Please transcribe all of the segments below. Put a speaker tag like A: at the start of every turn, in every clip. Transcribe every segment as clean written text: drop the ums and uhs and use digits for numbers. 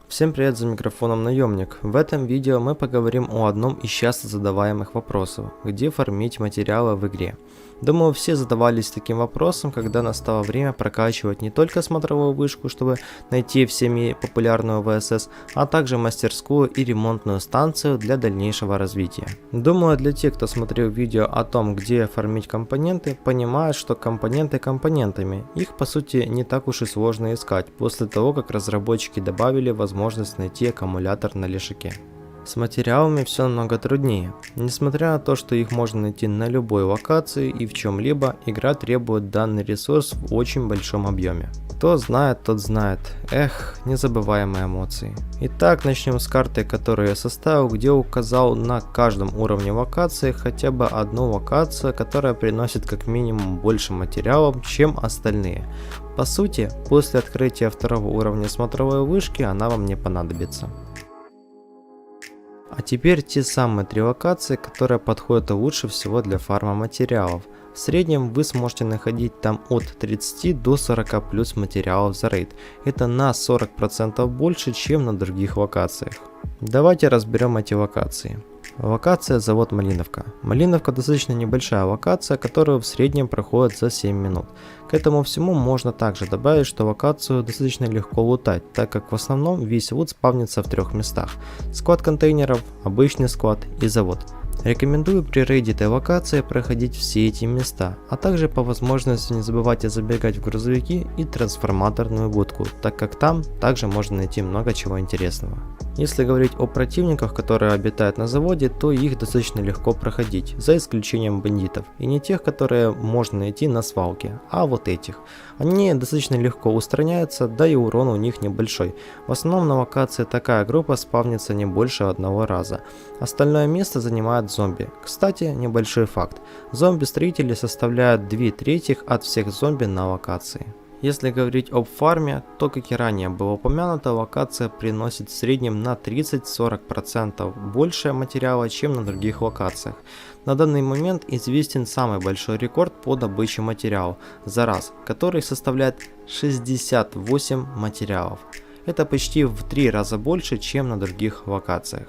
A: Всем привет, за микрофоном Наемник. В этом видео мы поговорим о одном из часто задаваемых вопросов, где фармить материалы в игре. Думаю, все задавались таким вопросом, когда настало время прокачивать не только смотровую вышку, чтобы найти всеми популярную ВСС, а также мастерскую и ремонтную станцию для дальнейшего развития. Думаю, для тех, кто смотрел видео о том, где фармить компоненты, понимают, что компоненты компонентами, их по сути не так уж и сложно искать, после того, как разработчики добавили возможность найти аккумулятор на лешаке. С материалами все намного труднее. Несмотря на то, что их можно найти на любой локации и в чем-либо, игра требует данный ресурс в очень большом объеме. Кто знает, тот знает. Эх, незабываемые эмоции. Итак, начнем с карты, которую я составил, где указал на каждом уровне локации хотя бы одну локацию, которая приносит как минимум больше материалов, чем остальные. По сути, после открытия второго уровня смотровой вышки она вам не понадобится. А теперь те самые три локации, которые подходят лучше всего для фарма материалов. В среднем вы сможете находить там от 30 до 40 плюс материалов за рейд. Это на 40% больше, чем на других локациях. Давайте разберем эти локации. Локация завод Малиновка. Малиновка достаточно небольшая локация, которую в среднем проходит за 7 минут. К этому всему можно также добавить, что локацию достаточно легко лутать, так как в основном весь лут спавнится в трех местах. Склад контейнеров, обычный склад и завод. Рекомендую при рейде этой локации проходить все эти места, а также по возможности не забывайте забегать в грузовики и трансформаторную будку, так как там также можно найти много чего интересного. Если говорить о противниках, которые обитают на заводе, то их достаточно легко проходить, за исключением бандитов, и не тех, которые можно найти на свалке, а вот этих. Они достаточно легко устраняются, да и урон у них небольшой. В основном на локации такая группа спавнится не больше одного раза. Остальное место занимает зомби. Кстати, небольшой факт. Зомби-строители составляют 2/3 от всех зомби на локации. Если говорить об фарме, то, как и ранее было упомянуто, локация приносит в среднем на 30-40% больше материала, чем на других локациях. На данный момент известен самый большой рекорд по добыче материалов за раз, который составляет 68 материалов. Это почти в 3 раза больше, чем на других локациях.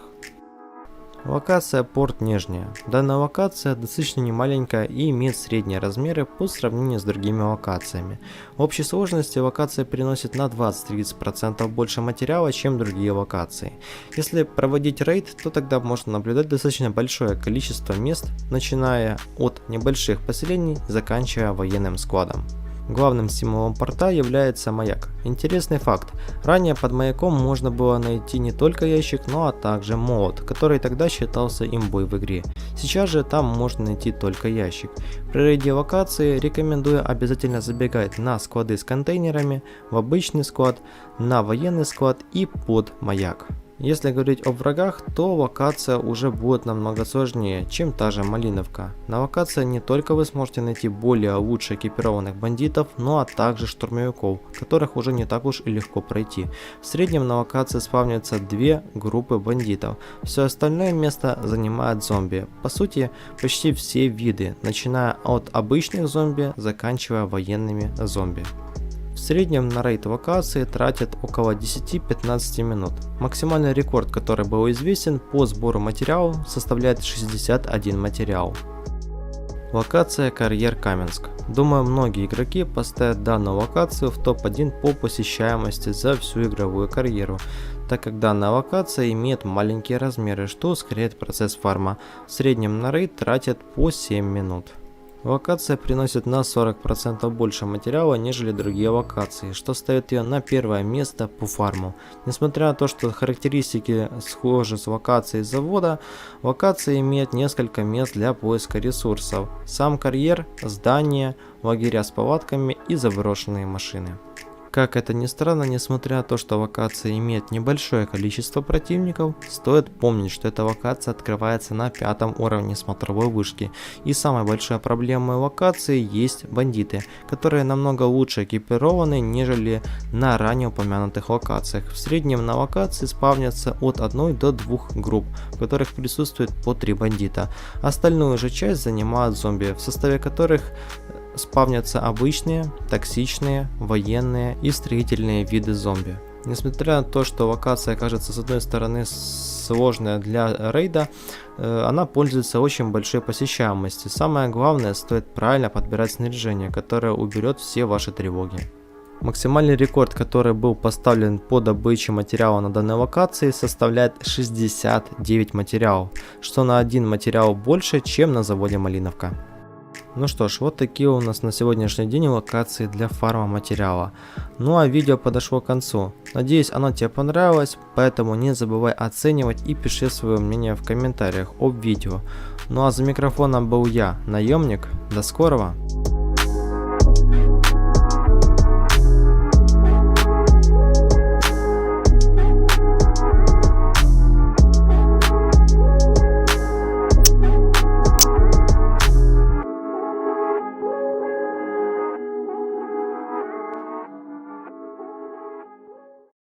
A: Локация Порт Нижняя. Данная локация достаточно немаленькая и имеет средние размеры по сравнению с другими локациями. В общей сложности локация приносит на 20-30% больше материала, чем другие локации. Если проводить рейд, то тогда можно наблюдать достаточно большое количество мест, начиная от небольших поселений, заканчивая военным складом. Главным символом порта является маяк. Интересный факт. Ранее под маяком можно было найти не только ящик, но также молот, который тогда считался имбой в игре. Сейчас же там можно найти только ящик. При рейде локации рекомендую обязательно забегать на склады с контейнерами, в обычный склад, на военный склад и под маяк. Если говорить о врагах, то локация уже будет намного сложнее, чем та же Малиновка. На локации не только вы сможете найти более лучше экипированных бандитов, но также штурмовиков, которых уже не так уж и легко пройти. В среднем на локации спавнятся 2 группы бандитов, все остальное место занимает зомби. По сути, почти все виды, начиная от обычных зомби, заканчивая военными зомби. В среднем на рейд локации тратят около 10-15 минут. Максимальный рекорд, который был известен по сбору материалов, составляет 61 материал. Локация Карьер Каменск. Думаю, многие игроки поставят данную локацию в топ-1 по посещаемости за всю игровую карьеру, так как данная локация имеет маленькие размеры, что ускоряет процесс фарма. В среднем на рейд тратят по 7 минут. Локация приносит на 40% больше материала, нежели другие локации, что ставит ее на первое место по фарму. Несмотря на то, что характеристики схожи с локацией завода, локация имеет несколько мест для поиска ресурсов. Сам карьер, здания, лагеря с палатками и заброшенные машины. Как это ни странно, несмотря на то, что локация имеет небольшое количество противников, стоит помнить, что эта локация открывается на 5 уровне смотровой вышки. И самой большой проблемой локации есть бандиты, которые намного лучше экипированы, нежели на ранее упомянутых локациях. В среднем на локации спавнятся от 1 до 2 групп, в которых присутствует по 3 бандита. Остальную же часть занимают зомби, в составе которых спавнятся обычные, токсичные, военные и строительные виды зомби. Несмотря на то, что локация кажется с одной стороны сложная для рейда, она пользуется очень большой посещаемостью. Самое главное, стоит правильно подбирать снаряжение, которое уберет все ваши тревоги. Максимальный рекорд, который был поставлен по добыче материала на данной локации, составляет 69 материалов, что на один материал больше, чем на заводе Малиновка. Ну что ж, вот такие у нас на сегодняшний день локации для фарма материала. Ну а видео подошло к концу. Надеюсь, оно тебе понравилось, поэтому не забывай оценивать и пиши свое мнение в комментариях об видео. Ну а за микрофоном был я, Наемник. До скорого!